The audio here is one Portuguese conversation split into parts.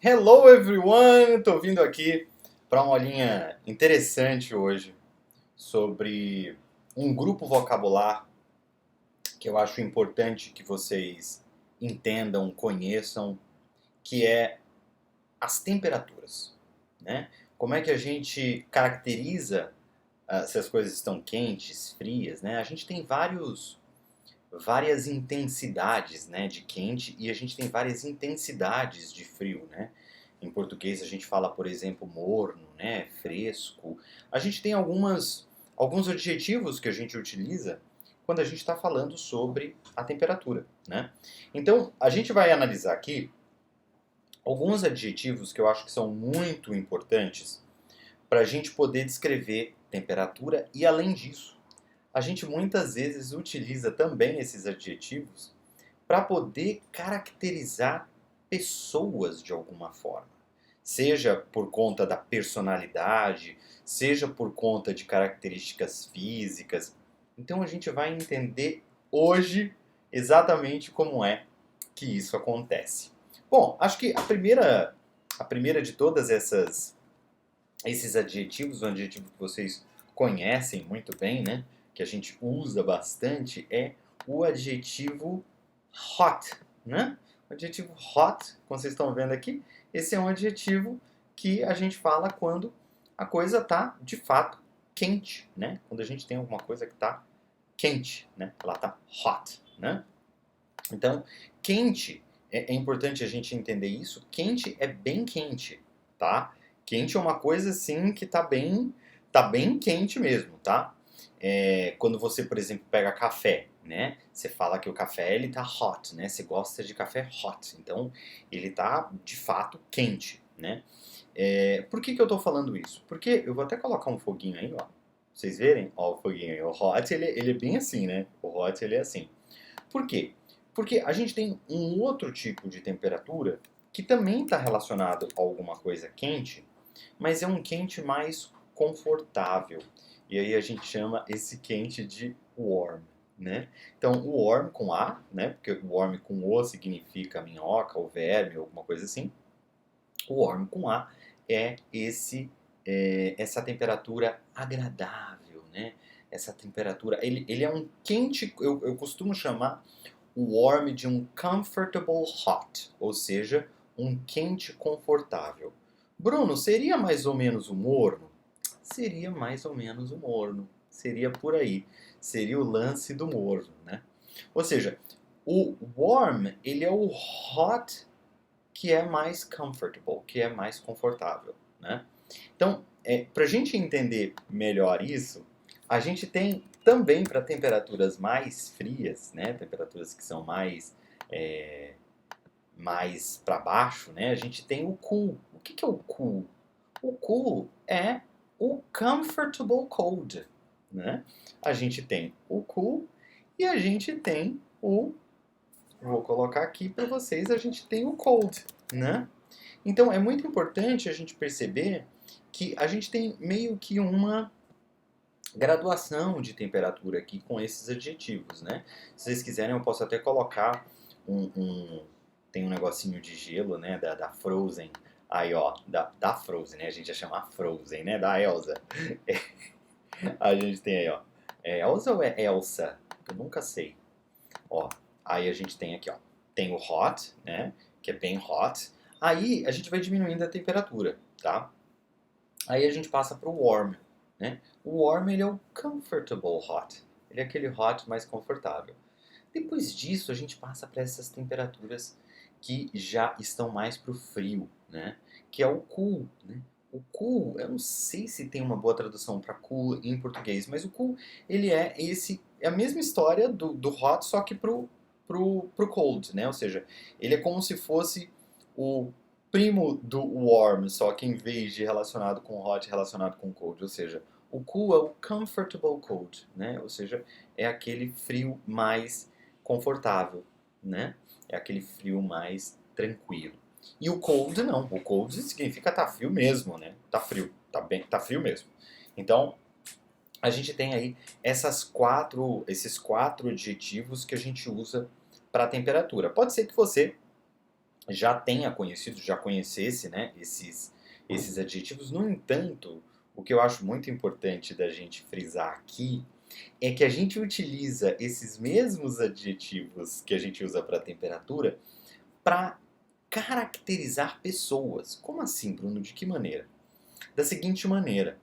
Hello everyone! Estou vindo aqui para uma aulinha interessante hoje sobre um grupo vocabular que eu acho importante que vocês entendam, conheçam, que é as temperaturas, né? Como é que a gente caracteriza se as coisas estão quentes, frias, né? A gente tem várias intensidades, né, de quente e a gente tem várias intensidades de frio, né? Em português a gente fala, por exemplo, morno, né, fresco. A gente tem alguns adjetivos que a gente utiliza quando a gente está falando sobre a temperatura, né? Então, a gente vai analisar aqui alguns adjetivos que eu acho que são muito importantes para a gente poder descrever temperatura e, além disso, a gente muitas vezes utiliza também esses adjetivos para poder caracterizar pessoas de alguma forma. Seja por conta da personalidade, seja por conta de características físicas. Então a gente vai entender hoje exatamente como é que isso acontece. Bom, acho que a primeira de todas esses adjetivos, um adjetivo que vocês conhecem muito bem, né? Que a gente usa bastante, é o adjetivo hot, né? O adjetivo hot, como vocês estão vendo aqui, esse é um adjetivo que a gente fala quando a coisa está de fato quente, né? Quando a gente tem alguma coisa que está quente, né? Ela está hot, né? Então, quente, é importante a gente entender isso. Quente é bem quente, tá? Quente é uma coisa assim que tá bem quente mesmo, tá? Quando você, por exemplo, pega café, né? Você fala que o café ele tá hot, né? Você gosta de café hot, então ele tá de fato quente, né? Por que eu tô falando isso? Porque eu vou até colocar um foguinho aí, ó. Pra vocês verem, ó, o foguinho aí. O hot ele é bem assim, né? O hot ele é assim. Por quê? Porque a gente tem um outro tipo de temperatura que também está relacionado a alguma coisa quente, mas é um quente mais confortável. E aí a gente chama esse quente de warm, né? Então, o warm com A, né? Porque o warm com O significa minhoca ou verme, ou alguma coisa assim. O warm com A é essa temperatura agradável, né? Essa temperatura, ele é um quente, eu costumo chamar o warm de um comfortable hot, ou seja, um quente confortável. Bruno, seria mais ou menos o morno? Seria mais ou menos o morno. Seria por aí. Seria o lance do morno, né? Ou seja, o warm, ele é o hot que é mais comfortable, que é mais confortável, né? Então, para a gente entender melhor isso, a gente tem também para temperaturas mais frias, né? Temperaturas que são mais para baixo, né? A gente tem o cool. O que é o cool? O cool é o comfortable cold, né? A gente tem o cool e a gente tem o, vou colocar aqui para vocês, a gente tem o cold, né? Então é muito importante a gente perceber que a gente tem meio que uma graduação de temperatura aqui com esses adjetivos, né? Se vocês quiserem, eu posso até colocar tem um negocinho de gelo, né? Da Frozen. Aí, ó, da Frozen, né? A gente ia chamar Frozen, né? Da Elsa. A gente tem aí, ó. É Elsa ou é Elsa? Eu nunca sei. Ó, aí a gente tem aqui, ó. Tem o hot, né? Que é bem hot. Aí a gente vai diminuindo a temperatura, tá? Aí a gente passa para o warm, né? O warm ele é o comfortable hot. Ele é aquele hot mais confortável. Depois disso a gente passa para essas temperaturas que já estão mais para o frio, né? Que é o cool, né? O cool, eu não sei se tem uma boa tradução para cool em português, mas o cool ele é a mesma história do hot, só que pro cold, né? Ou seja, ele é como se fosse o primo do warm, só que em vez de relacionado com hot, relacionado com cold. Ou seja, o cool é o comfortable cold, né? Ou seja, é aquele frio mais confortável, né? É aquele frio mais tranquilo. E o cold não. O cold significa tá frio mesmo, né? Tá frio, tá frio mesmo. Então, a gente tem aí esses quatro adjetivos que a gente usa para a temperatura. Pode ser que você já tenha conhecido, já conhecesse, né, esses adjetivos. No entanto, o que eu acho muito importante da gente frisar aqui é que a gente utiliza esses mesmos adjetivos que a gente usa para temperatura para caracterizar pessoas. Como assim, Bruno? De que maneira? Da seguinte maneira: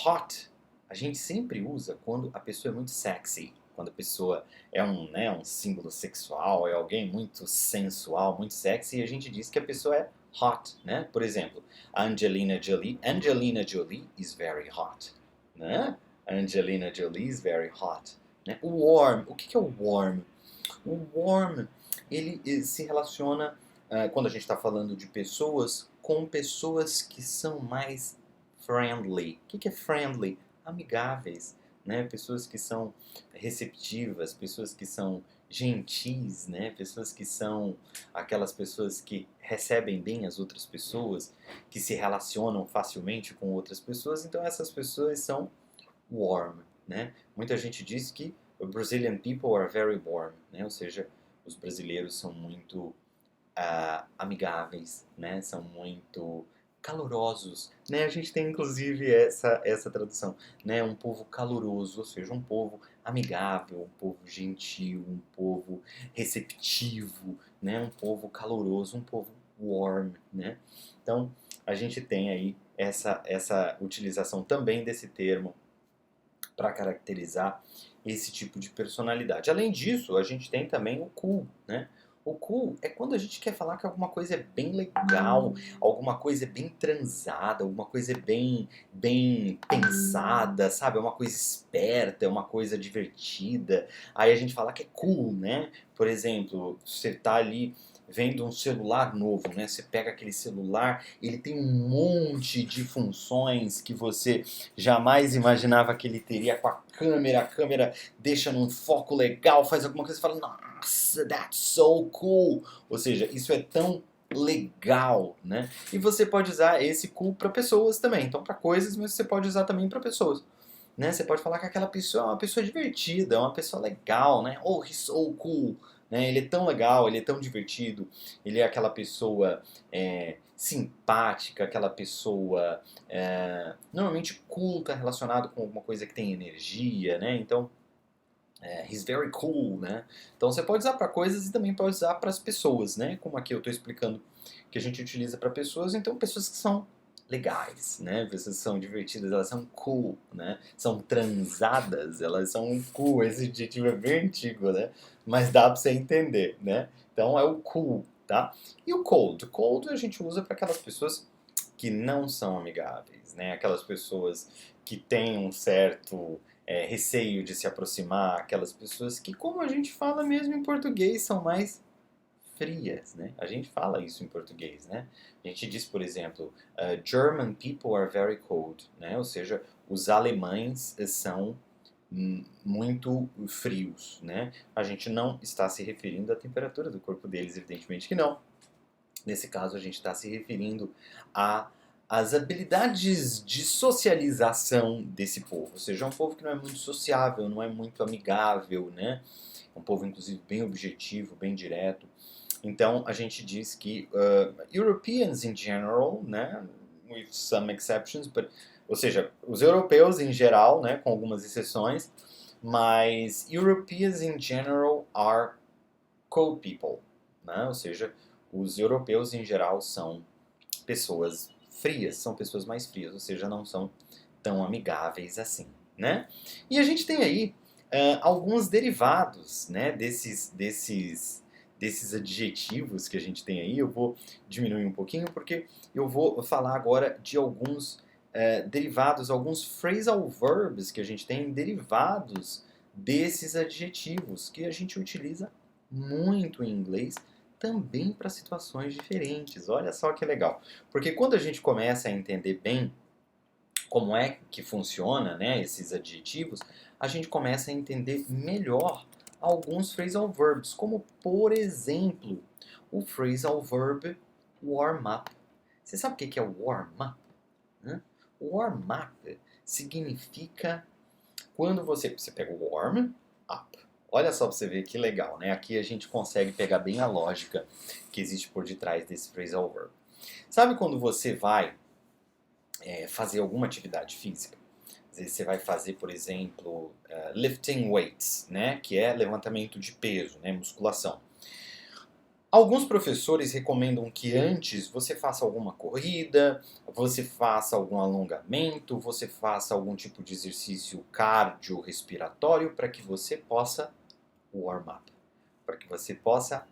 hot a gente sempre usa quando a pessoa é muito sexy, quando a pessoa é um símbolo sexual, é alguém muito sensual, muito sexy, e a gente diz que a pessoa é hot, né? Por exemplo, Angelina Jolie is very hot, né? Angelina Jolie is very hot. Né? O warm, o que é o warm? O warm, ele se relaciona, quando a gente está falando de pessoas, com pessoas que são mais friendly. O que é friendly? Amigáveis, né? Pessoas que são receptivas, pessoas que são gentis, né? Pessoas que são aquelas pessoas que recebem bem as outras pessoas, que se relacionam facilmente com outras pessoas. Então essas pessoas são warm, né? Muita gente diz que Brazilian people are very warm, né? Ou seja, os brasileiros são muito amigáveis, né? São muito calorosos, né? A gente tem inclusive essa tradução, né? Um povo caloroso, ou seja, um povo amigável, um povo gentil, um povo receptivo, né? Um povo caloroso, um povo warm, né? Então, a gente tem aí essa utilização também desse termo para caracterizar esse tipo de personalidade. Além disso, a gente tem também o cool, né? O cool é quando a gente quer falar que alguma coisa é bem legal, alguma coisa é bem transada, alguma coisa é bem pensada, sabe? É uma coisa esperta, é uma coisa divertida. Aí a gente fala que é cool, né? Por exemplo, você tá ali vendo um celular novo, né? Você pega aquele celular, ele tem um monte de funções que você jamais imaginava que ele teria com a câmera deixa num foco legal, faz alguma coisa e fala, nossa, that's so cool. Ou seja, isso é tão legal, né? E você pode usar esse cool para pessoas também. Então, para coisas, mas você pode usar também para pessoas. Né? Você pode falar que aquela pessoa é uma pessoa divertida, é uma pessoa legal, né? Oh, he's so cool. Né? Ele é tão legal, ele é tão divertido, ele é aquela pessoa simpática, aquela pessoa normalmente cool está relacionado com alguma coisa que tem energia, né? Então, he's very cool, né? Então você pode usar para coisas e também pode usar para as pessoas, né? Como aqui eu estou explicando que a gente utiliza para pessoas, então pessoas que são legais, né? Pessoas que são divertidas, elas são cool, né? São transadas, elas são cool. Esse adjetivo é bem antigo, né? Mas dá para você entender, né? Então é o cool, tá? E o cold? Cold a gente usa para aquelas pessoas que não são amigáveis, né? Aquelas pessoas que têm um certo receio de se aproximar, aquelas pessoas que, como a gente fala mesmo em português, são mais frias, né? A gente fala isso em português, né? A gente diz, por exemplo, German people are very cold, né? Ou seja, os alemães são muito frios, né? A gente não está se referindo à temperatura do corpo deles, evidentemente que não. Nesse caso, a gente está se referindo às habilidades de socialização desse povo. Ou seja, é um povo que não é muito sociável, não é muito amigável, né? É um povo, inclusive, bem objetivo, bem direto. Então, a gente diz que Europeans in general, né? With some exceptions, ou seja, os europeus em geral, né? Com algumas exceções, mas Europeans in general are cold people, né? Ou seja, os europeus em geral são pessoas frias, são pessoas mais frias, ou seja, não são tão amigáveis assim, né? E a gente tem aí alguns derivados, né, desses adjetivos que a gente tem aí. Eu vou diminuir um pouquinho porque eu vou falar agora de alguns derivados, alguns phrasal verbs que a gente tem derivados desses adjetivos que a gente utiliza muito em inglês também para situações diferentes. Olha só que legal. Porque quando a gente começa a entender bem como é que funciona, né, esses adjetivos, a gente começa a entender melhor alguns phrasal verbs, como por exemplo, o phrasal verb warm up. Você sabe o que é warm up? Warm up significa quando você pega o warm up, Olha só pra você ver que legal, né? Aqui a gente consegue pegar bem a lógica que existe por detrás desse phrasal verb. Sabe quando você vai fazer alguma atividade física? Às vezes você vai fazer, por exemplo, lifting weights, né? Que é levantamento de peso, né? Musculação. Alguns professores recomendam que antes você faça alguma corrida, você faça algum alongamento, você faça algum tipo de exercício cardiorrespiratório para que você possa warm up, para que você possa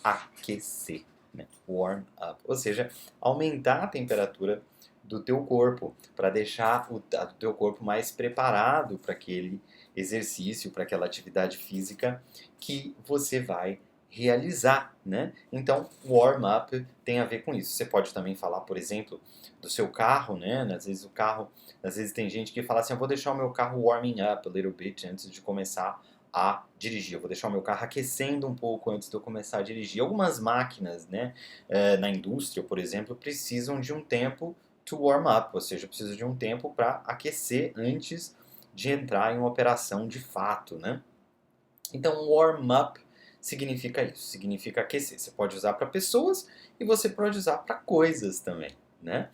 aquecer, né? Warm up, ou seja, aumentar a temperatura do teu corpo, para deixar o teu corpo mais preparado para aquele exercício, para aquela atividade física que você vai realizar, né? Então, warm up tem a ver com isso. Você pode também falar, por exemplo, do seu carro, né? Às vezes tem gente que fala assim, eu vou deixar o meu carro warming up a little bit antes de começar a dirigir. Eu vou deixar o meu carro aquecendo um pouco antes de eu começar a dirigir. Algumas máquinas, né, na indústria, por exemplo, precisam de um tempo to warm up, ou seja, precisa de um tempo para aquecer antes de entrar em uma operação de fato, né? Então, warm up significa isso, significa aquecer. Você pode usar para pessoas e você pode usar para coisas também, né?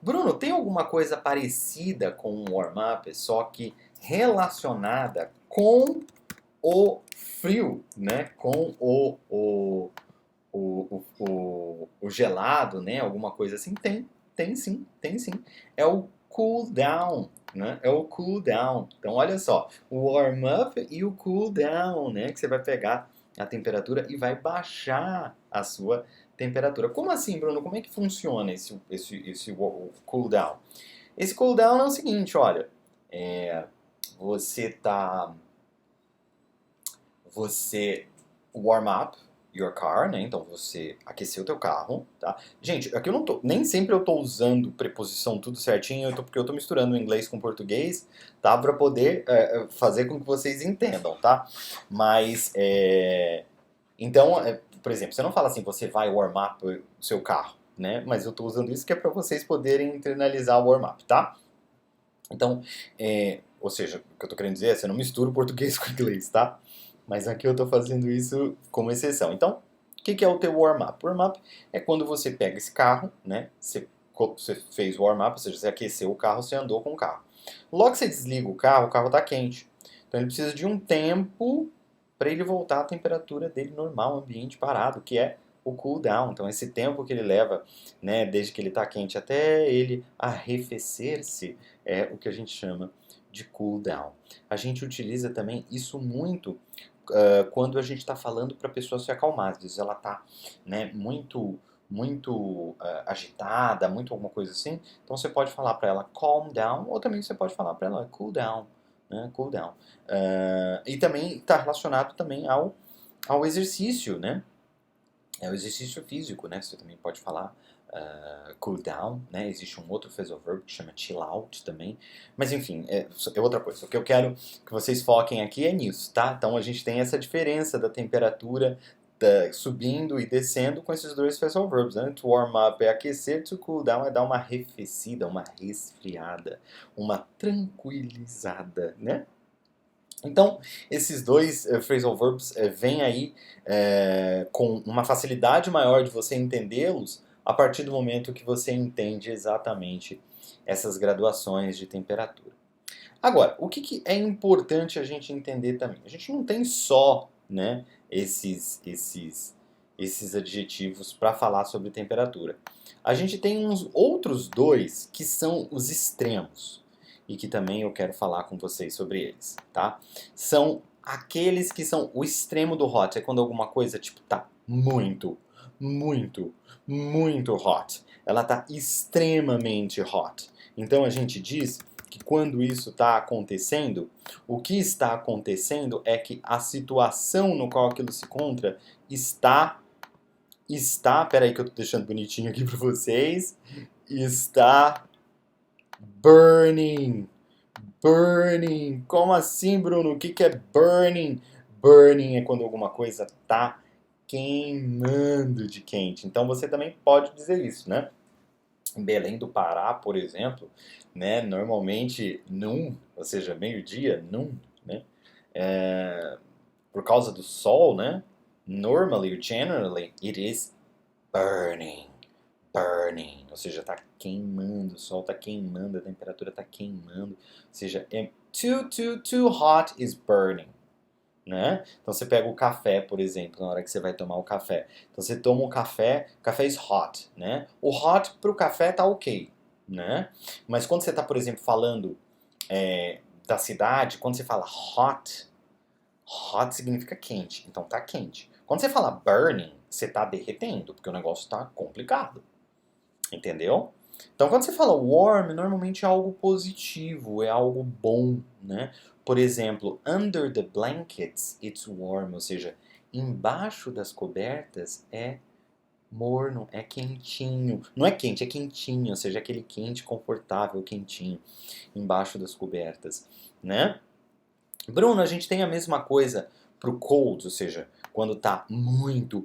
Bruno, tem alguma coisa parecida com um warm up, só que relacionada com o frio, né? Com o gelado, né? Alguma coisa assim? Tem sim, tem sim. É o cool down, né? É o cool down. Então, olha só, o warm up e o cool down, né? Que você vai pegar a temperatura e vai baixar a sua temperatura. Como assim, Bruno? Como é que funciona esse cool down? Esse cool down é o seguinte, olha, você tá você warm up your car, né? Então você aqueceu o teu carro, tá? Gente, aqui eu não tô, nem sempre eu tô usando preposição tudo certinho, porque eu tô misturando o inglês com o português, tá? Para poder fazer com que vocês entendam, tá? Mas, então, por exemplo, você não fala assim, você vai warm up o seu carro, né? Mas eu tô usando isso que é para vocês poderem internalizar o warm up, tá? Então, ou seja, o que eu tô querendo dizer é, você não mistura o português com o inglês, tá? Mas aqui eu estou fazendo isso como exceção. Então, o que é o teu warm-up? Warm-up é quando você pega esse carro, né? Você fez o warm-up, ou seja, você aqueceu o carro, você andou com o carro. Logo que você desliga o carro está quente. Então ele precisa de um tempo para ele voltar à temperatura dele normal, ambiente parado, que é o cool down. Então esse tempo que ele leva, né, desde que ele está quente até ele arrefecer-se, é o que a gente chama de cool down. A gente utiliza também isso muito quando a gente está falando para a pessoa se acalmar. Às vezes ela está, né, muito agitada, muito alguma coisa assim. Então você pode falar para ela calm down, ou também você pode falar para ela cool down, né, cool down. E também está relacionado também ao exercício, né? É o exercício físico, né? Você também pode falar cool down, né? Existe um outro phrasal verb que chama chill out também. Mas enfim, é outra coisa. O que eu quero que vocês foquem aqui é nisso, tá? Então a gente tem essa diferença da temperatura subindo e descendo com esses dois phrasal verbs, né? To warm up é aquecer, to cool down é dar uma arrefecida, uma resfriada, uma tranquilizada, né? Então, esses dois phrasal verbs vêm aí com uma facilidade maior de você entendê-los a partir do momento que você entende exatamente essas graduações de temperatura. Agora, o que é importante a gente entender também? A gente não tem só, né, esses adjetivos para falar sobre temperatura. A gente tem uns outros dois que são os extremos e que também eu quero falar com vocês sobre eles, tá? São aqueles que são o extremo do hot, é quando alguma coisa tipo tá muito, muito, muito hot. Ela tá extremamente hot. Então a gente diz que quando isso está acontecendo, o que está acontecendo é que a situação no qual aquilo se encontra peraí que eu tô deixando bonitinho aqui para vocês, está burning. Burning. Como assim, Bruno? O que é burning? Burning é quando alguma coisa tá queimando de quente. Então você também pode dizer isso, né? Em Belém do Pará, por exemplo, né, normalmente ou seja, meio-dia, né, por causa do sol, né? Normally or generally, it is burning. Burning, ou seja, tá queimando, o sol tá queimando, a temperatura tá queimando, ou seja, too hot is burning, né? Então você pega o café, por exemplo, na hora que você vai tomar o café. Então você toma o café is hot, né? O hot pro café tá ok, né? Mas quando você tá, por exemplo, falando da cidade, quando você fala hot significa quente, então tá quente. Quando você fala burning, você tá derretendo, porque o negócio tá complicado. Entendeu? Então, quando você fala warm, normalmente é algo positivo, é algo bom, né? Por exemplo, under the blankets, it's warm, ou seja, embaixo das cobertas é morno, é quentinho. Não é quente, é quentinho, ou seja, aquele quente confortável, quentinho, embaixo das cobertas, né? Bruno, a gente tem a mesma coisa pro cold, ou seja, quando tá muito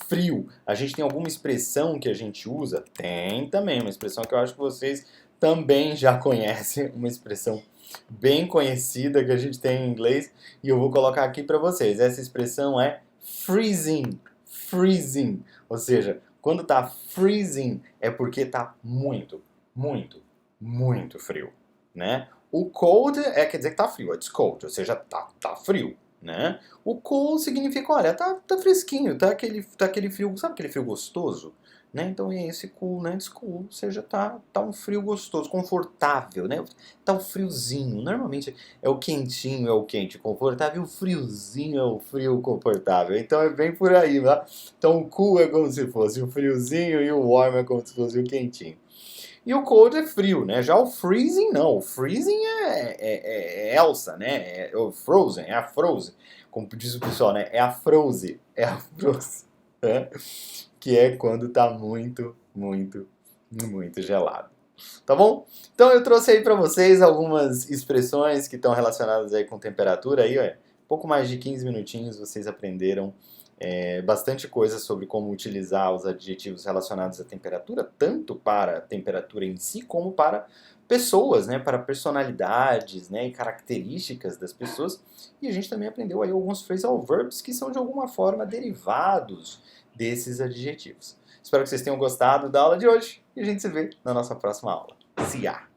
frio. A gente tem alguma expressão que a gente usa? Tem também, uma expressão que eu acho que vocês também já conhecem, uma expressão bem conhecida que a gente tem em inglês e eu vou colocar aqui para vocês. Essa expressão é freezing, freezing, ou seja, quando tá freezing é porque tá muito frio, né? O cold quer dizer que tá frio, it's cold, ou seja, tá frio, né? O cool significa, olha, tá fresquinho, tá aquele frio, sabe aquele frio gostoso? Né? Então é esse cool, né? It's cool, ou seja, tá um frio gostoso, confortável, né? Tá um friozinho. Normalmente é o quentinho, é o quente confortável, e o friozinho é o frio confortável. Então é bem por aí, tá? Então o cool é como se fosse o friozinho e o warm é como se fosse o quentinho. E o cold é frio, né? Já o freezing não. O freezing é Elsa, né? É o Frozen, é a Frozen. Como diz o pessoal, né? É a Frozen. É a Frozen. Né? Que é quando tá muito gelado. Tá bom? Então eu trouxe aí pra vocês algumas expressões que estão relacionadas aí com temperatura. Aí, ó, pouco mais de 15 minutinhos vocês aprenderam bastante coisa sobre como utilizar os adjetivos relacionados à temperatura, tanto para a temperatura em si, como para pessoas, né, para personalidades, né, e características das pessoas. E a gente também aprendeu aí alguns phrasal verbs que são de alguma forma derivados desses adjetivos. Espero que vocês tenham gostado da aula de hoje e a gente se vê na nossa próxima aula. See ya!